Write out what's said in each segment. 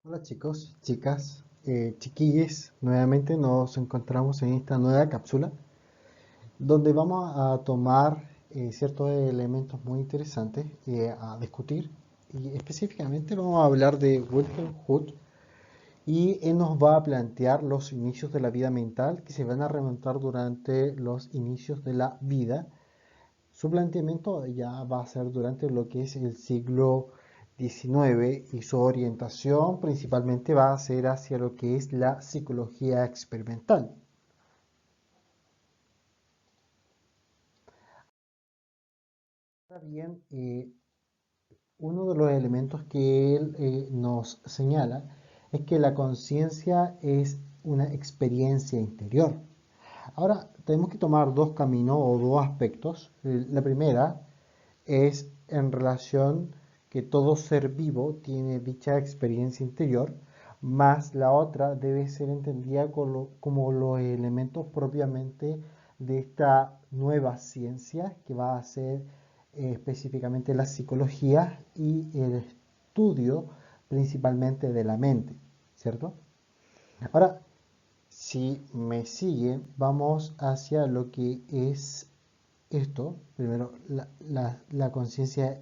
Hola chicos, chicas, chiquilles, nuevamente nos encontramos en esta nueva cápsula donde vamos a tomar ciertos elementos muy interesantes a discutir y específicamente vamos a hablar de Wilhelm Huth y él nos va a plantear los inicios de la vida mental que se van a remontar durante los inicios de la vida. Su planteamiento ya va a ser durante lo que es el siglo XIX y su orientación principalmente va a ser hacia lo que es la psicología experimental. Ahora bien, uno de los elementos que él nos señala es que la conciencia es una experiencia interior. Ahora, tenemos que tomar dos caminos o dos aspectos. La primera es en relación que todo ser vivo tiene dicha experiencia interior, más la otra debe ser entendida como los elementos propiamente de esta nueva ciencia que va a ser específicamente la psicología y el estudio principalmente de la mente, ¿cierto? Ahora, si me sigue, vamos hacia lo que es esto. Primero, la conciencia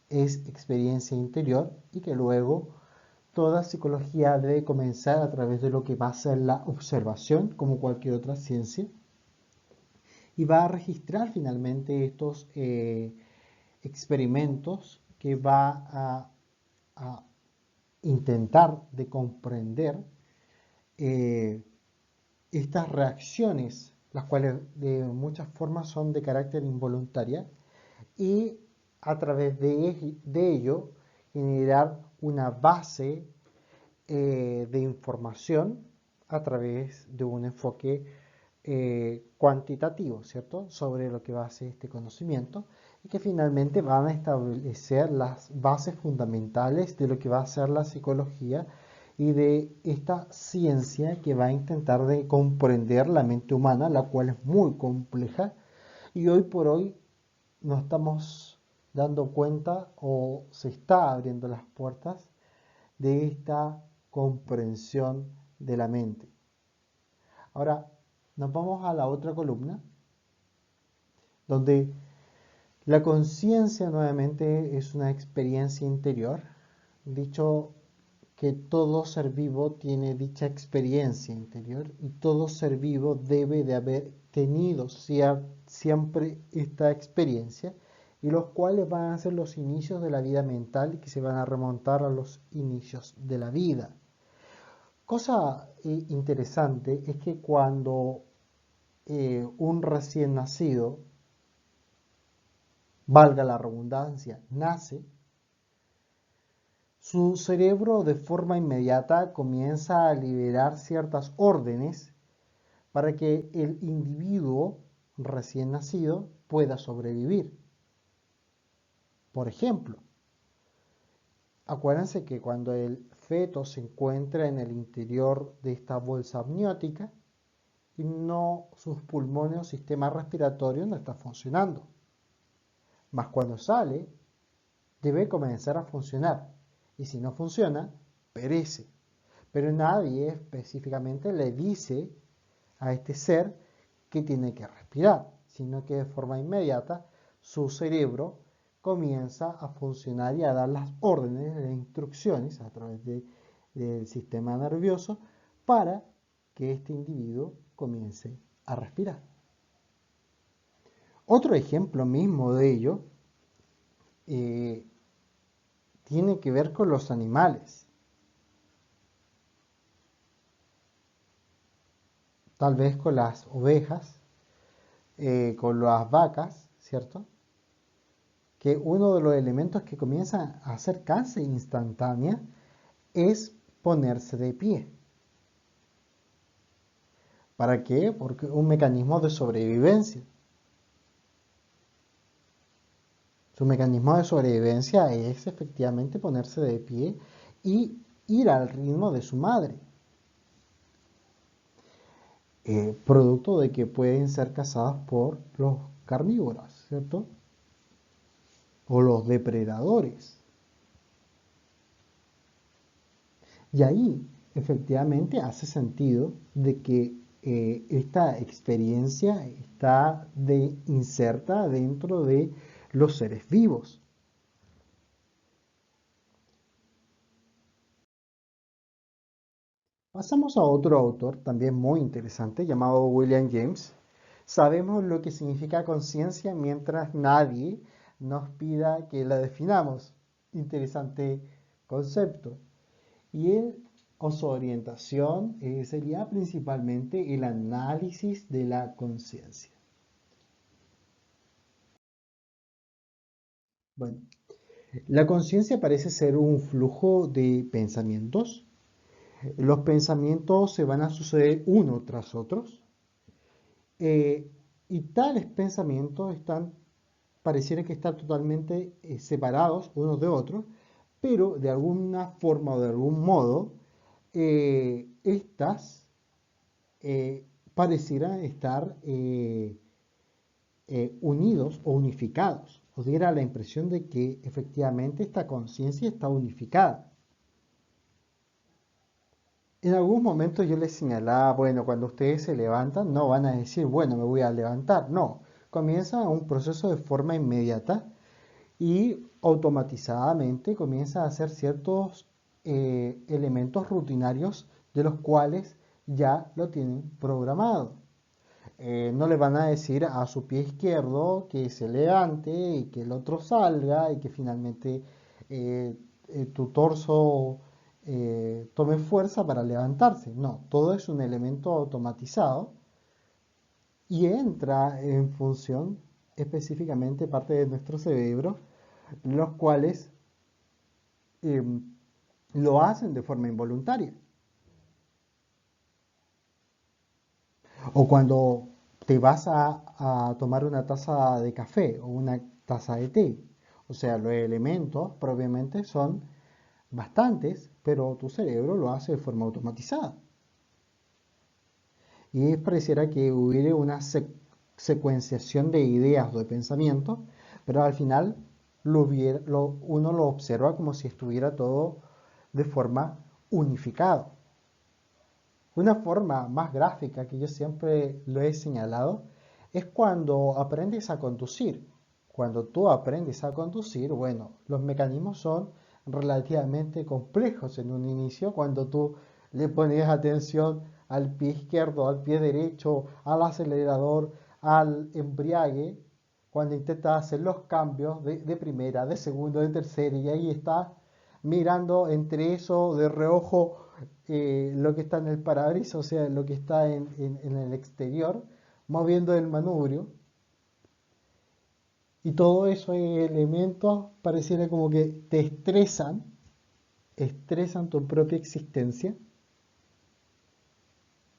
es experiencia interior y que luego toda psicología debe comenzar a través de lo que va a ser la observación, como cualquier otra ciencia, y va a registrar finalmente estos experimentos que va a intentar de comprender eh, estas reacciones, las cuales de muchas formas son de carácter involuntaria, y a través de ello generar una base de información a través de un enfoque cuantitativo, ¿cierto? Sobre lo que va a ser este conocimiento y que finalmente van a establecer las bases fundamentales de lo que va a ser la psicología y de esta ciencia que va a intentar de comprender la mente humana, la cual es muy compleja y hoy por hoy nos estamos dando cuenta o se está abriendo las puertas de esta comprensión de la mente. Ahora, nos vamos a la otra columna, donde la conciencia nuevamente es una experiencia interior. Dicho que todo ser vivo tiene dicha experiencia interior y todo ser vivo debe de haber tenido siempre esta experiencia y los cuales van a ser los inicios de la vida mental y que se van a remontar a los inicios de la vida. Cosa interesante es que cuando un recién nacido, valga la redundancia, nace, su cerebro de forma inmediata comienza a liberar ciertas órdenes para que el individuo recién nacido pueda sobrevivir. Por ejemplo, acuérdense que cuando el feto se encuentra en el interior de esta bolsa amniótica, y no sus pulmones o sistema respiratorio no está funcionando. Mas cuando sale, debe comenzar a funcionar. Y si no funciona, perece. Pero nadie específicamente le dice a este ser que tiene que respirar, sino que de forma inmediata su cerebro comienza a funcionar y a dar las órdenes, las instrucciones a través del sistema nervioso para que este individuo comience a respirar. Otro ejemplo mismo de ello eh, tiene que ver con los animales. Tal vez con las ovejas, con las vacas, ¿cierto? Que uno de los elementos que comienza a hacer cáncer instantánea es ponerse de pie. ¿Para qué? Porque un mecanismo de sobrevivencia. Su mecanismo de sobrevivencia es efectivamente ponerse de pie y ir al ritmo de su madre. Producto de que pueden ser cazadas por los carnívoros, ¿cierto? O los depredadores. Y ahí efectivamente hace sentido de que esta experiencia está inserta dentro de los seres vivos. Pasamos a otro autor también muy interesante llamado William James. Sabemos lo que significa conciencia mientras nadie nos pida que la definamos. Interesante concepto. Y él, o su orientación sería principalmente el análisis de la conciencia. Bueno, la conciencia parece ser un flujo de pensamientos. Los pensamientos se van a suceder uno tras otros. eh, y tales pensamientos pareciera que están totalmente separados unos de otros, pero de alguna forma o de algún modo, estas parecieran estar unidos o unificados. Os diera la impresión de que efectivamente esta conciencia está unificada. En algún momento yo les señalaba, bueno, cuando ustedes se levantan, no van a decir, bueno, me voy a levantar. No, comienza un proceso de forma inmediata y automatizadamente comienza a hacer ciertos elementos rutinarios de los cuales ya lo tienen programado. No le van a decir a su pie izquierdo que se levante y que el otro salga y que finalmente eh, tu torso tome fuerza para levantarse. No, todo es un elemento automatizado y entra en función específicamente parte de nuestro cerebro, los cuales eh, lo hacen de forma involuntaria. O cuando te vas a tomar una taza de café o una taza de té. O sea, los elementos propiamente son bastantes, pero tu cerebro lo hace de forma automatizada. Y pareciera que hubiera una secuenciación de ideas o de pensamientos, pero al final uno lo observa como si estuviera todo de forma unificado. Una forma más gráfica que yo siempre lo he señalado es cuando aprendes a conducir. Cuando tú aprendes a conducir, bueno, los mecanismos son relativamente complejos en un inicio. Cuando tú le pones atención al pie izquierdo, al pie derecho, al acelerador, al embriague, cuando intentas hacer los cambios de primera, de segunda, de tercera, y ahí estás mirando entre eso de reojo lo que está en el parabrisas, o sea, lo que está en el exterior, moviendo el manubrio. Y todos esos elementos pareciera como que te estresan tu propia existencia,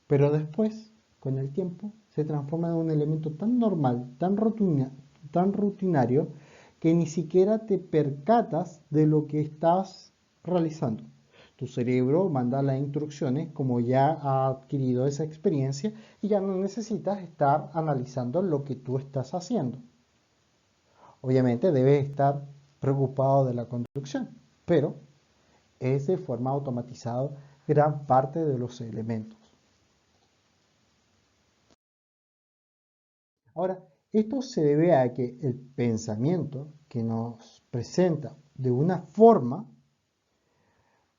pero después, con el tiempo, se transforma en un elemento tan normal, tan rutinario, que ni siquiera te percatas de lo que estás realizando. Tu cerebro manda las instrucciones como ya ha adquirido esa experiencia y ya no necesitas estar analizando lo que tú estás haciendo. Obviamente debes estar preocupado de la conducción, pero es de forma automatizada gran parte de los elementos. Ahora, esto se debe a que el pensamiento que nos presenta de una forma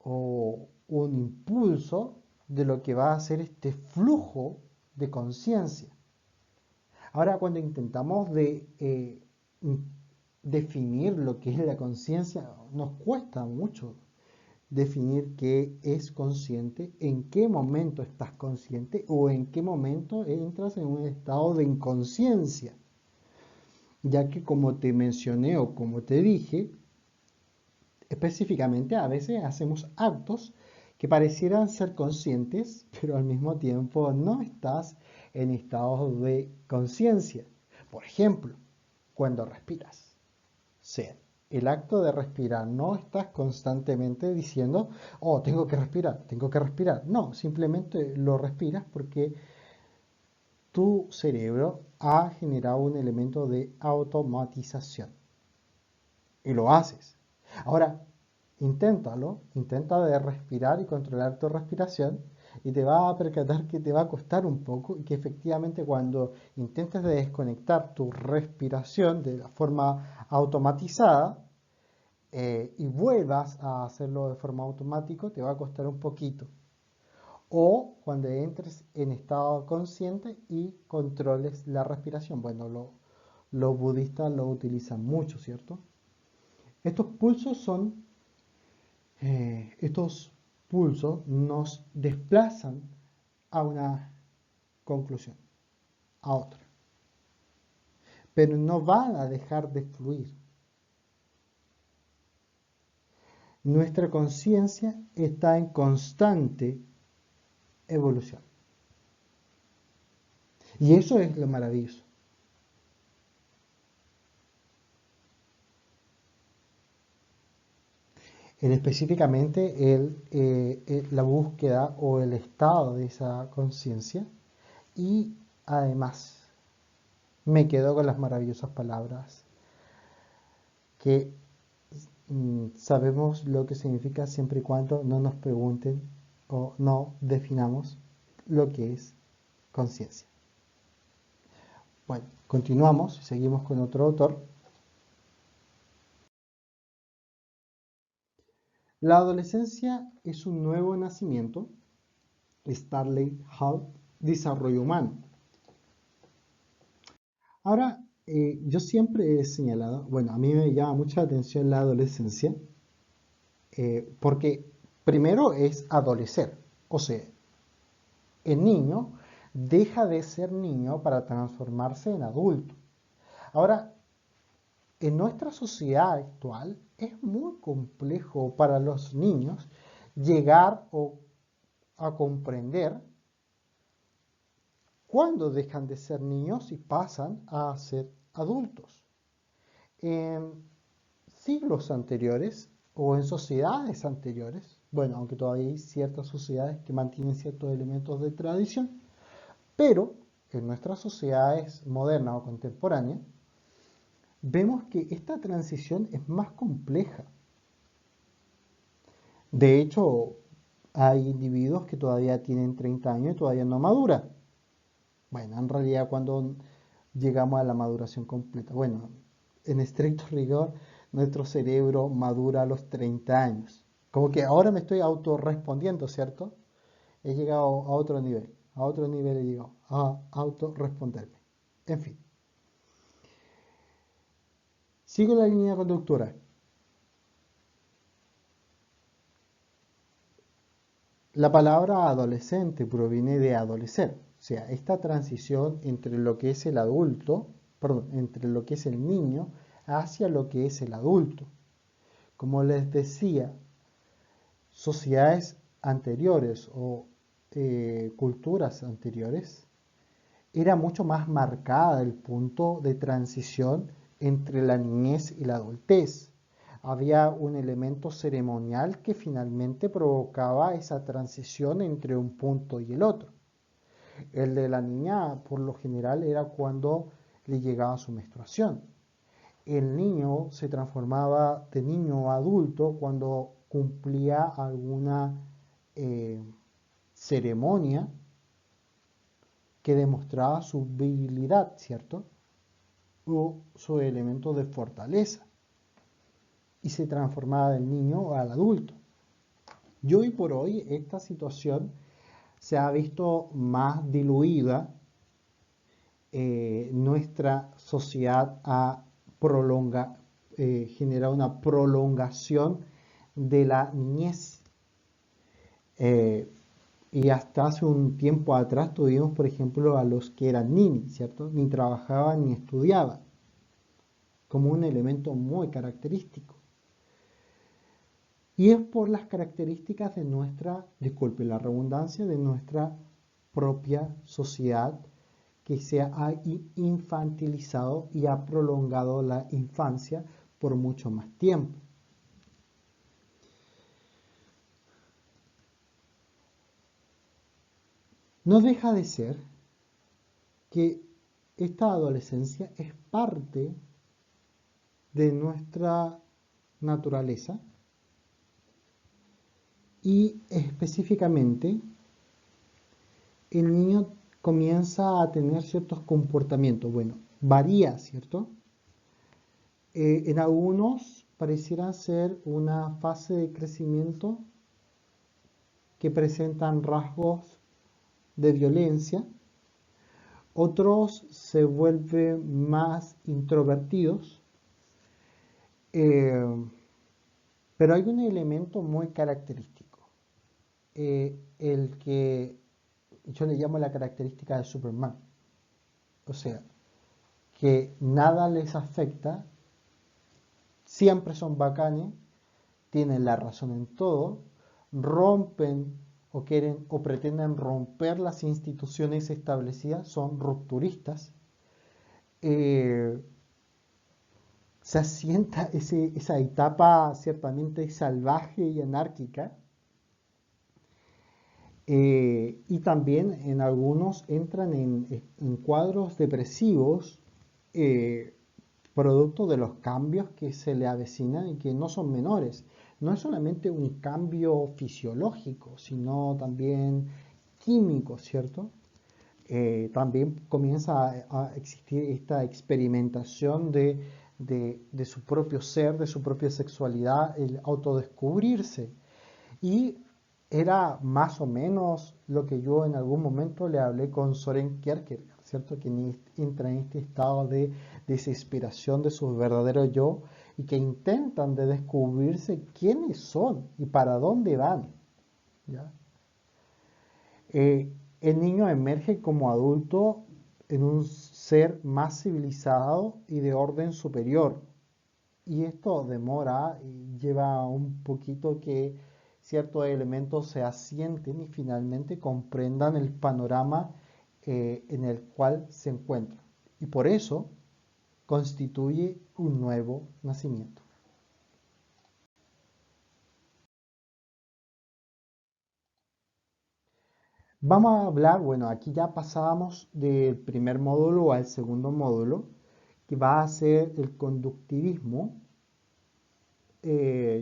o un impulso de lo que va a ser este flujo de conciencia. Ahora, cuando intentamos definir lo que es la conciencia, nos cuesta mucho definir qué es consciente, en qué momento estás consciente o en qué momento entras en un estado de inconsciencia, ya que como te mencioné o como te dije, específicamente a veces hacemos actos que parecieran ser conscientes, pero al mismo tiempo no estás en estado de conciencia. Por ejemplo, cuando respiras. Sea el acto de respirar, no estás constantemente diciendo, oh, tengo que respirar, tengo que respirar. No, simplemente lo respiras porque tu cerebro ha generado un elemento de automatización y lo haces. Ahora, Inténtalo, intenta de respirar y controlar tu respiración y te vas a percatar que te va a costar un poco y que efectivamente cuando intentes de desconectar tu respiración de la forma automatizada y vuelvas a hacerlo de forma automática, te va a costar un poquito. O cuando entres en estado consciente y controles la respiración. Bueno, los budistas lo utilizan mucho, ¿cierto? Estos pulsos son estos pulsos nos desplazan a una conclusión, a otra, pero no van a dejar de fluir. Nuestra conciencia está en constante evolución. Y eso es lo maravilloso. Específicamente la búsqueda o el estado de esa conciencia y además me quedo con las maravillosas palabras que sabemos lo que significa siempre y cuando no nos pregunten o no definamos lo que es conciencia. Bueno, continuamos y seguimos con otro autor. La adolescencia es un nuevo nacimiento, Starley Hall, desarrollo humano. Ahora, yo siempre he señalado, bueno, a mí me llama mucha atención la adolescencia, porque primero es adolecer, o sea, el niño deja de ser niño para transformarse en adulto. Ahora, en nuestra sociedad actual es muy complejo para los niños llegar a comprender cuándo dejan de ser niños y pasan a ser adultos. En siglos anteriores o en sociedades anteriores, bueno, aunque todavía hay ciertas sociedades que mantienen ciertos elementos de tradición, pero en nuestras sociedades modernas o contemporáneas, vemos que esta transición es más compleja. De hecho, hay individuos que todavía tienen 30 años y todavía no maduran. Bueno, en realidad cuando llegamos a la maduración completa, bueno, en estricto rigor, nuestro cerebro madura a los 30 años. Como que ahora me estoy autorrespondiendo, ¿cierto? He llegado a otro nivel he llegado, a autorresponderme. En fin, sigo la línea conductora. La palabra adolescente proviene de adolecer, o sea, esta transición entre lo que es el adulto, perdón, entre lo que es el niño hacia lo que es el adulto. Como les decía, sociedades anteriores o culturas anteriores, era mucho más marcada el punto de transición entre la niñez y la adultez. Había un elemento ceremonial que finalmente provocaba esa transición entre un punto y el otro. El de la niña, por lo general, era cuando le llegaba su menstruación. El niño se transformaba de niño a adulto cuando cumplía alguna eh, ceremonia que demostraba su virilidad, ¿cierto? O su elemento de fortaleza. Y se transformaba del niño al adulto. Y hoy por hoy esta situación se ha visto más diluida. Nuestra sociedad ha generado una prolongación de la niñez. Eh, y hasta hace un tiempo atrás tuvimos, por ejemplo, a los que eran ninis, ¿cierto? Ni trabajaban ni estudiaban, como un elemento muy característico. Y es por las características de nuestra, disculpe la redundancia, de nuestra propia sociedad que se ha infantilizado y ha prolongado la infancia por mucho más tiempo. No deja de ser que esta adolescencia es parte de nuestra naturaleza y específicamente el niño comienza a tener ciertos comportamientos. Bueno, varía, ¿cierto? En algunos pareciera ser una fase de crecimiento que presentan rasgos de violencia, otros se vuelven más introvertidos, eh, pero hay un elemento muy característico, el que yo le llamo la característica de Superman, o sea, que nada les afecta, siempre son bacanes, tienen la razón en todo, rompen o quieren o pretenden romper las instituciones establecidas, son rupturistas, eh, se asienta esa etapa ciertamente salvaje y anárquica, y también en algunos entran en cuadros depresivos, eh, producto de los cambios que se le avecinan y que no son menores. No es solamente un cambio fisiológico, sino también químico, ¿cierto? También comienza a existir esta experimentación de su propio ser, de su propia sexualidad, el autodescubrirse. Y era más o menos lo que yo en algún momento le hablé con Soren Kierkegaard, ¿cierto? Que entra en este estado de desesperación de su verdadero yo y que intentan de descubrirse quiénes son y para dónde van, ¿ya? El niño emerge como adulto en un ser más civilizado y de orden superior. Y esto demora y lleva un poquito que ciertos elementos se asienten y finalmente comprendan el panorama en el cual se encuentra. Y por eso constituye un nuevo nacimiento. Vamos a hablar, bueno, aquí ya pasábamos del primer módulo al segundo módulo, que va a ser el conductivismo.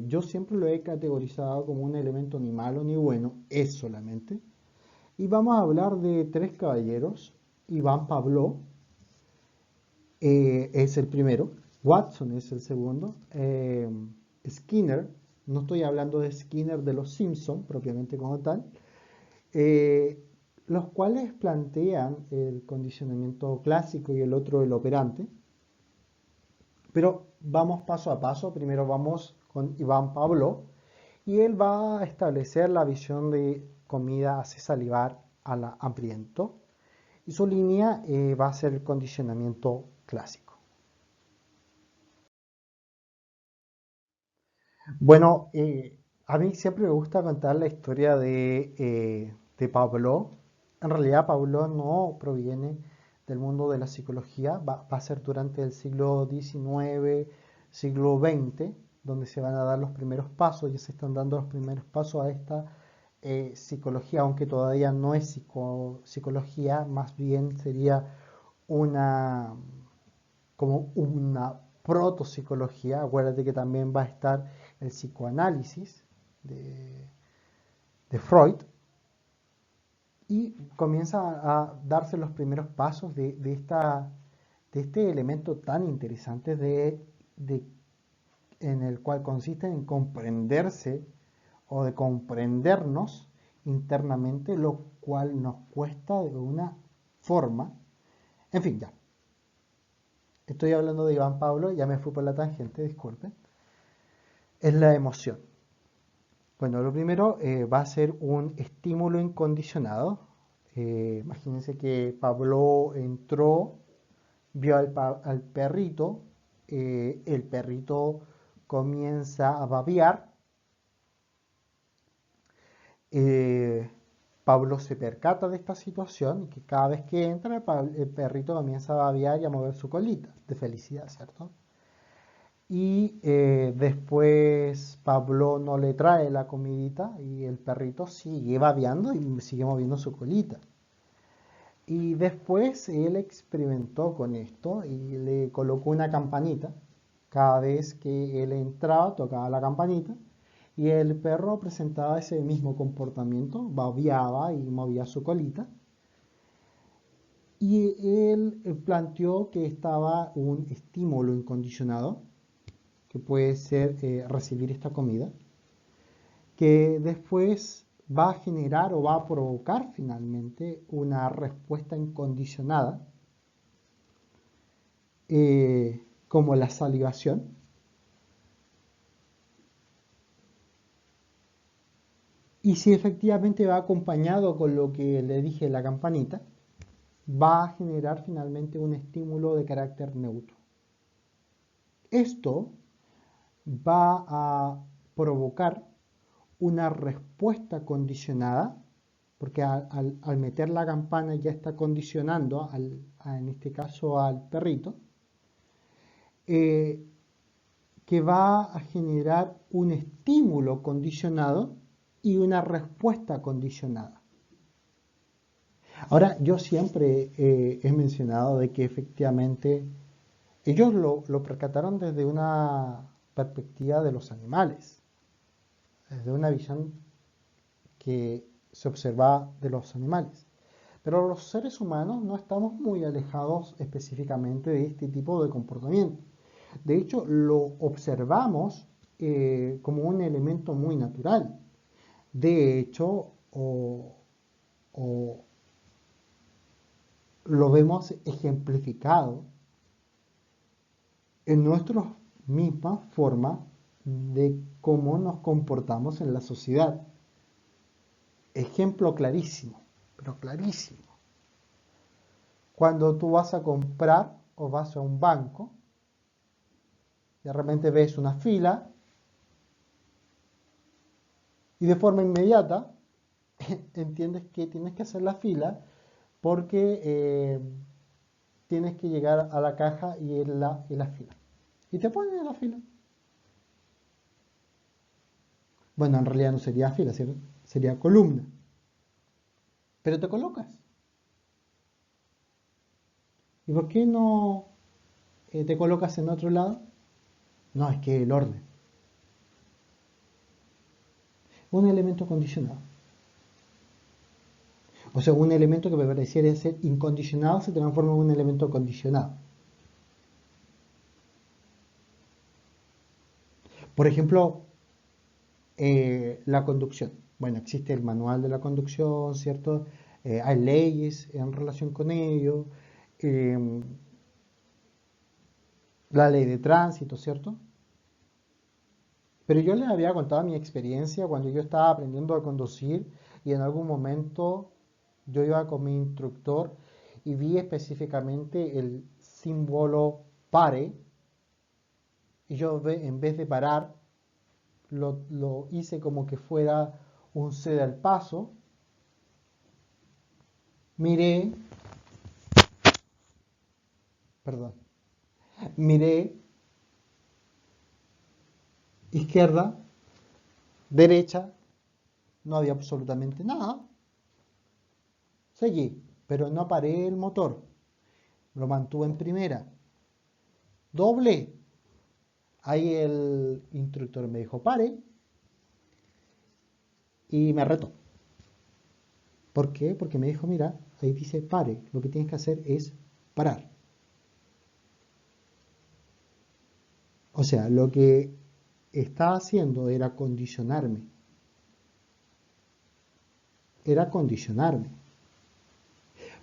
Yo siempre lo he categorizado como un elemento ni malo ni bueno, es solamente. Y vamos a hablar de tres caballeros. Iván Pavlov es el primero, Watson es el segundo, Skinner, no estoy hablando de Skinner de los Simpson propiamente como tal, eh, los cuales plantean el condicionamiento clásico y el otro el operante. Pero vamos paso a paso. Primero vamos con Iván Pavlov y él va a establecer la visión de comida hace salivar a la hambriento. Y su línea va a ser el condicionamiento clásico. Bueno, a mí siempre me gusta contar la historia de Pablo. En realidad Pablo no proviene del mundo de la psicología, va a ser durante el siglo XIX, siglo XX, donde se van a dar los primeros pasos, ya se están dando los primeros pasos a esta psicología, aunque todavía no es psicología, más bien sería una, como una protopsicología. Acuérdate que también va a estar el psicoanálisis de, de Freud y comienza a darse los primeros pasos de este elemento tan interesante en el cual consiste en comprenderse o de comprendernos internamente, lo cual nos cuesta de una forma. En fin, ya. Estoy hablando de Iván Pablo, ya me fui por la tangente, disculpe. Es la emoción. Bueno, lo primero va a ser un estímulo incondicionado. Imagínense que Pablo entró, vio al perrito, el perrito comienza a babear, eh, Pablo se percata de esta situación y que cada vez que entra el perrito comienza a babear y a mover su colita de felicidad, ¿cierto? Y después Pablo no le trae la comidita y el perrito sigue babeando y sigue moviendo su colita. Y después él experimentó con esto y le colocó una campanita. Cada vez que él entraba, tocaba la campanita. Y el perro presentaba ese mismo comportamiento, babeaba y movía su colita. Y él planteó que estaba un estímulo incondicionado, que puede ser recibir esta comida, que después va a generar o va a provocar finalmente una respuesta incondicionada, como la salivación. Y si efectivamente va acompañado con lo que le dije, la campanita, va a generar finalmente un estímulo de carácter neutro. Esto va a provocar una respuesta condicionada, porque al meter la campana ya está condicionando, en este caso al perrito, eh, que va a generar un estímulo condicionado y una respuesta condicionada. Ahora, yo siempre he mencionado de que efectivamente ellos lo percataron desde una perspectiva de los animales, desde una visión que se observa de los animales. Pero los seres humanos no estamos muy alejados específicamente de este tipo de comportamiento. De hecho, lo observamos como un elemento muy natural. De hecho, o lo vemos ejemplificado en nuestra misma forma de cómo nos comportamos en la sociedad. Ejemplo clarísimo, pero clarísimo. Cuando tú vas a comprar o vas a un banco, de repente ves una fila y de forma inmediata entiendes que tienes que hacer la fila porque tienes que llegar a la caja y en la fila. Y te ponen en la fila. Bueno, en realidad no sería fila, ¿cierto? Sería columna. Pero te colocas. ¿Y por qué no te colocas en otro lado? No, es que el orden. Un elemento condicionado. O sea, un elemento que me pareciera ser incondicionado se transforma en un elemento condicionado. Por ejemplo, la conducción. Bueno, existe el manual de la conducción, ¿cierto? Hay leyes en relación con ello. eh, la ley de tránsito, ¿cierto? Pero yo les había contado mi experiencia cuando yo estaba aprendiendo a conducir y en algún momento yo iba con mi instructor y vi específicamente el símbolo pare y yo en vez de parar lo hice como que fuera un ceda al paso, miré, perdón, miré izquierda, derecha, no había absolutamente nada, seguí, pero no paré el motor, lo mantuve en primera, doble. Ahí el instructor me dijo pare y me retó. ¿Por qué? Porque me dijo, mira, ahí dice pare, lo que tienes que hacer es parar. O sea, lo que estaba haciendo era condicionarme. Era condicionarme.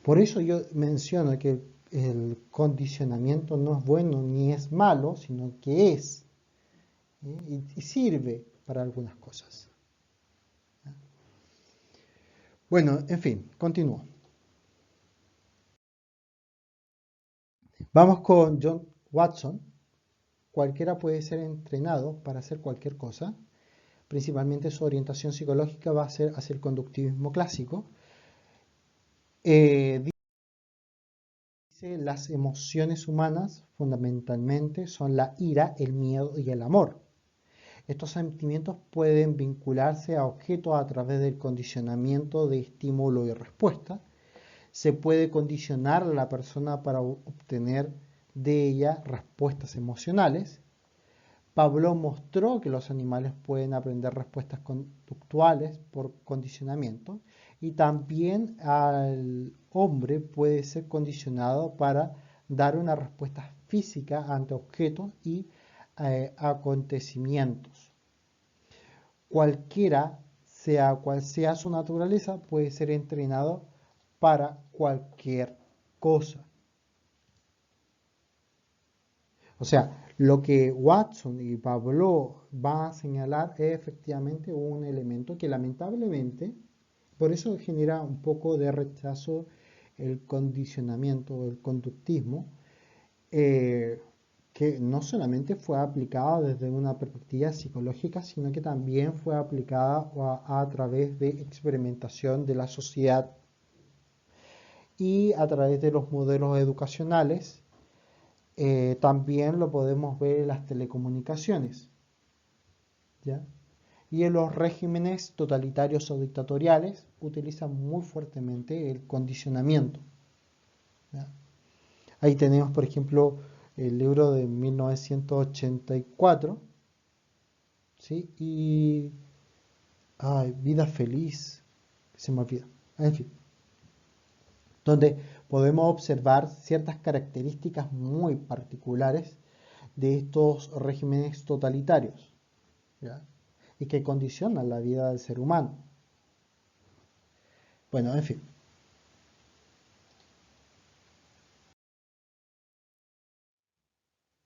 Por eso yo menciono que el condicionamiento no es bueno ni es malo, sino que es. Y sirve para algunas cosas. Bueno, en fin, continúo. Vamos con John Watson. Cualquiera puede ser entrenado para hacer cualquier cosa. Principalmente su orientación psicológica va a ser hacia el conductivismo clásico. Dice, las emociones humanas fundamentalmente son la ira, el miedo y el amor. Estos sentimientos pueden vincularse a objetos a través del condicionamiento de estímulo y respuesta. Se puede condicionar a la persona para obtener de ella respuestas emocionales. Pavlov mostró que los animales pueden aprender respuestas conductuales por condicionamiento y también al hombre puede ser condicionado para dar una respuesta física ante objetos y acontecimientos. Cualquiera, sea cual sea su naturaleza, puede ser entrenado para cualquier cosa. O sea, lo que Watson y Pavlov van a señalar es efectivamente un elemento que lamentablemente, por eso genera un poco de rechazo el condicionamiento, el conductismo, eh, que no solamente fue aplicada desde una perspectiva psicológica, sino que también fue aplicada a través de experimentación de la sociedad y a través de los modelos educacionales. También lo podemos ver en las telecomunicaciones, ¿ya? Y en los regímenes totalitarios o dictatoriales utilizan muy fuertemente el condicionamiento, ¿ya? Ahí tenemos, por ejemplo, el libro de 1984, ¿sí? Y Vida Feliz, se me olvida. En fin, donde podemos observar ciertas características muy particulares de estos regímenes totalitarios, ¿ya? Y que condicionan la vida del ser humano. Bueno, en fin.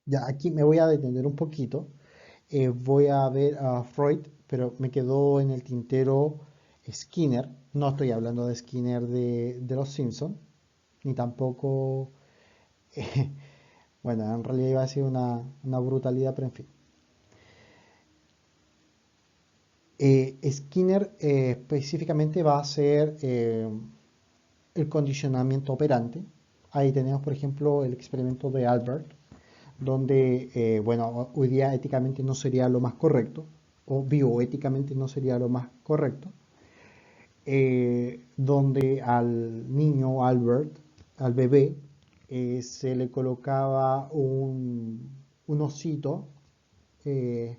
Ya aquí me voy a detener un poquito. Voy a ver a Freud, pero me quedó en el tintero Skinner. No estoy hablando de Skinner de los Simpsons, ni tampoco, eh, bueno, en realidad iba a ser una brutalidad, pero en fin. Skinner específicamente va a ser el condicionamiento operante. Ahí tenemos, por ejemplo, el experimento de Albert, donde, bueno, hoy día éticamente no sería lo más correcto, o bioéticamente no sería lo más correcto, donde al niño Albert, al bebé, se le colocaba un osito eh,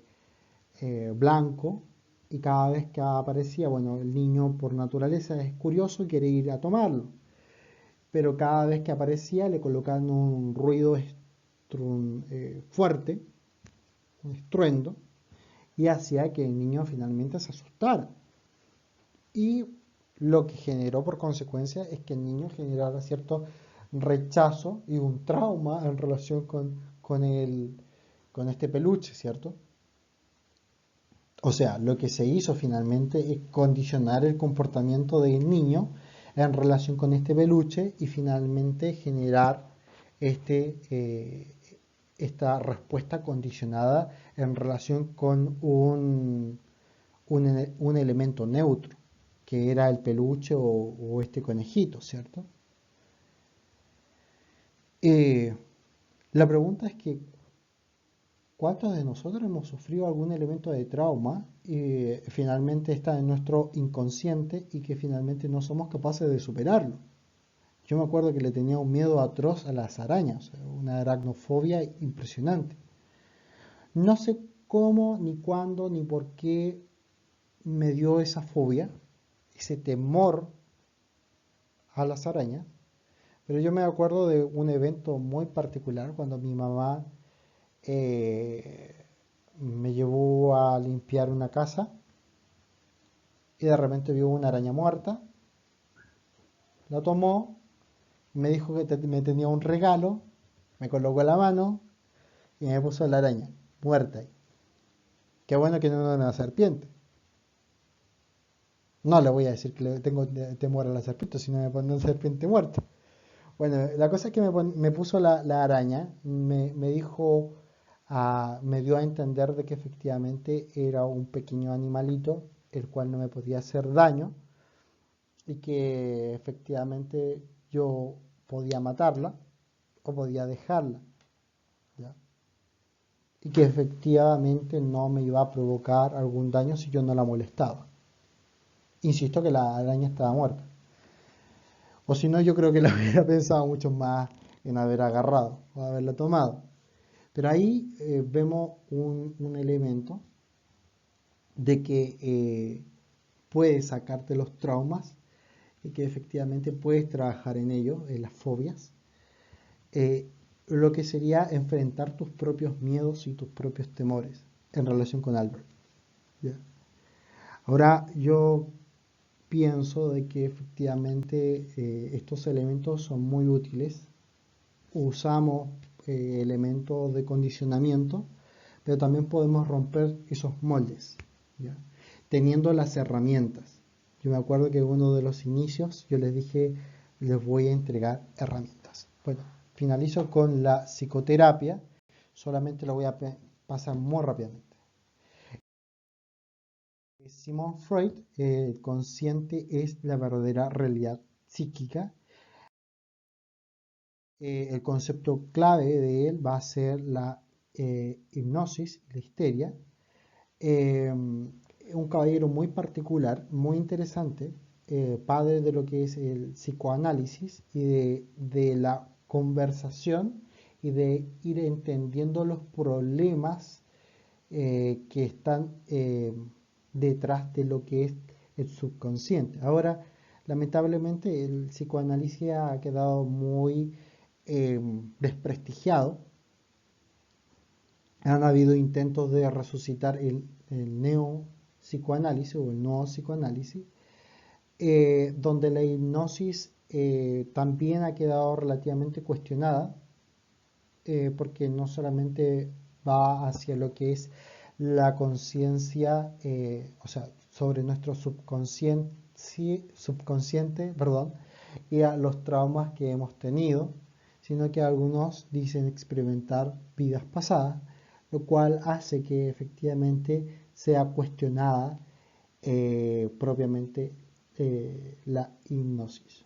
blanco y cada vez que aparecía, bueno, el niño por naturaleza es curioso y quiere ir a tomarlo, pero cada vez que aparecía le colocaban un ruido fuerte, un estruendo, y hacía que el niño finalmente se asustara. Y lo que generó por consecuencia es que el niño generara cierto rechazo y un trauma en relación con este peluche, ¿cierto? O sea, lo que se hizo finalmente es condicionar el comportamiento del niño en relación con este peluche y finalmente generar este, eh, esta respuesta condicionada en relación con un elemento neutro, que era el peluche o este conejito, ¿cierto? Eh, la pregunta es que ¿cuántos de nosotros hemos sufrido algún elemento de trauma y finalmente está en nuestro inconsciente y que finalmente no somos capaces de superarlo? Yo me acuerdo que le tenía un miedo atroz a las arañas, una aracnofobia impresionante. No sé cómo, ni cuándo, ni por qué me dio esa fobia, ese temor a las arañas, pero yo me acuerdo de un evento muy particular cuando mi mamá me llevó a limpiar una casa y de repente vio una araña muerta, la tomó, me dijo que me tenía un regalo, me colocó la mano y me puso la araña muerta ahí. Qué bueno que no era una serpiente. No le voy a decir que le tengo temor a la serpiente, sino me pone una serpiente muerta. Bueno, la cosa es que me puso la araña, me dijo, me dio a entender de que efectivamente era un pequeño animalito, el cual no me podía hacer daño y que efectivamente yo podía matarla o podía dejarla, ¿ya? Y que efectivamente no me iba a provocar algún daño si yo no la molestaba. Insisto que la araña estaba muerta. O si no, yo creo que la hubiera pensado mucho más en haber agarrado o haberla tomado. Pero ahí vemos un elemento de que puedes sacarte los traumas y que efectivamente puedes trabajar en ello, en las fobias. Lo que sería enfrentar tus propios miedos y tus propios temores en relación con Albert. ¿Ya? Ahora yo pienso de que efectivamente estos elementos son muy útiles. Usamos elementos de condicionamiento, pero también podemos romper esos moldes, ¿ya? Teniendo las herramientas. Yo me acuerdo que en uno de los inicios yo les dije, les voy a entregar herramientas. Bueno, finalizo con la psicoterapia, solamente lo voy a pasar muy rápidamente. Sigmund Freud, el consciente es la verdadera realidad psíquica. El concepto clave de él va a ser la hipnosis, la histeria. Un caballero muy particular, muy interesante, padre de lo que es el psicoanálisis y de la conversación y de ir entendiendo los problemas que están detrás de lo que es el subconsciente. Ahora, lamentablemente, el psicoanálisis ha quedado muy desprestigiado. Han habido intentos de resucitar el neo-psicoanálisis o el nuevo psicoanálisis, donde la hipnosis también ha quedado relativamente cuestionada, porque no solamente va hacia lo que es la conciencia, o sea, sobre nuestro subconsciente, perdón, y a los traumas que hemos tenido, sino que algunos dicen experimentar vidas pasadas, lo cual hace que efectivamente sea cuestionada propiamente la hipnosis.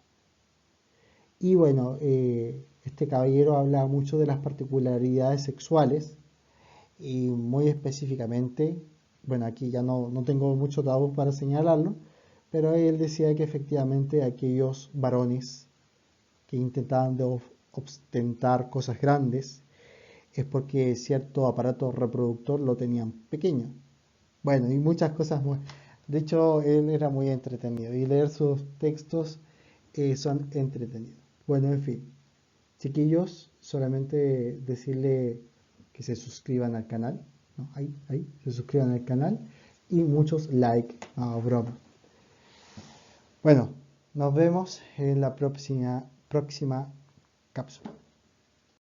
Y bueno, este caballero habla mucho de las particularidades sexuales y muy específicamente, bueno, aquí ya no tengo mucho tabú para señalarlo, pero él decía que efectivamente aquellos varones que intentaban de ostentar cosas grandes es porque cierto aparato reproductor lo tenían pequeño. Bueno, y muchas cosas muy... De hecho, él era muy entretenido y leer sus textos son entretenidos. Bueno, en fin, chiquillos, solamente decirle que se suscriban al canal, ¿no? Ahí, se suscriban al canal y muchos like, broma. Bueno, nos vemos en la próxima cápsula.